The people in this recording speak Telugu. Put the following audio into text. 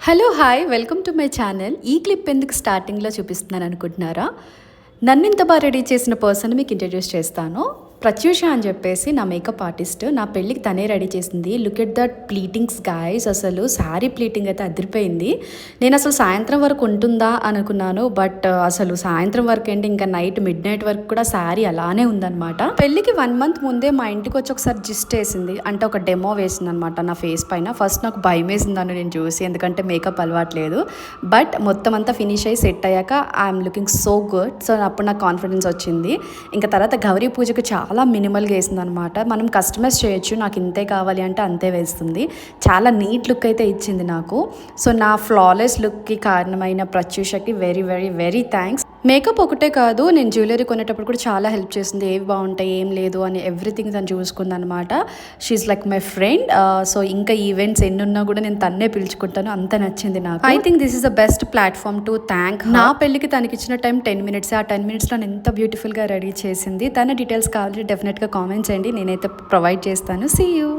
Hello hi welcome to my channel. ఈ క్లిప్ ఎందుకు స్టార్టింగ్లో చూపిస్తున్నాను అనుకుంటున్నారా? నన్ను ఇంత బాగా రెడీ చేసిన పర్సన్ మీకు ఇంట్రడ్యూస్ చేస్తాను. ప్రత్యూష అని చెప్పేసి నా మేకప్ ఆర్టిస్ట్. నా పెళ్ళికి తనే రెడీ చేసింది. Look at that pleatings guys. అసలు శారీ ప్లీటింగ్ అయితే అదిరిపోయింది. నేను అసలు సాయంత్రం వరకు ఉంటుందా అనుకున్నాను, బట్ అసలు సాయంత్రం వరకు ఏంటి, ఇంకా నైట్ మిడ్ నైట్ వరకు కూడా శారీ అలానే ఉందన్నమాట. పెళ్ళికి 1 month ముందే మా ఇంటికి వచ్చి ఒకసారి జిస్ట్ వేసింది, అంటే ఒక డెమో వేసింది అనమాట నా ఫేస్ పైన. ఫస్ట్ నాకు భయం వేసిందని నేను చూసి, ఎందుకంటే మేకప్ అలవాట్లేదు. బట్ మొత్తం అంతా ఫినిష్ అయ్యి సెట్ అయ్యాక I'm looking so good. So అప్పుడు నాకు కాన్ఫిడెన్స్ వచ్చింది. ఇంకా తర్వాత గౌరీ పూజకు చాలా మినిమల్గా వేసింది అనమాట. మనం కస్టమైజ్ చేయొచ్చు, నాకు ఇంతే కావాలి అంటే అంతే వేస్తుంది. చాలా నీట్ లుక్ అయితే ఇచ్చింది నాకు. సో నా ఫ్లాలెస్ లుక్కి కారణమైన ప్రత్యూషకి very very very thanks. Makeup ఒకటే కాదు, నేను జ్యువెలరీ కొనేటప్పుడు కూడా చాలా హెల్ప్ చేసింది. ఏవి బాగుంటాయి ఏం లేదు అని ఎవ్రీథింగ్ తను చూసుకుంది అనమాట. She's like my friend. So ఇంకా ఈవెంట్స్ ఎన్ని ఉన్నా కూడా నేను తన్నే పిలుచుకుంటాను, అంత నచ్చింది నాకు. I think this is the best platform to thank. నా పెళ్ళికి తనకి ఇచ్చిన టైం 10 minutes. ఆ 10 minutesలో ఎంత బ్యూటిఫుల్గా రెడీ చేసింది. తన డీటెయిల్స్ కావాలి డెఫినెట్గా కామెంట్ చేయండి, నేనైతే ప్రొవైడ్ చేస్తాను. See you.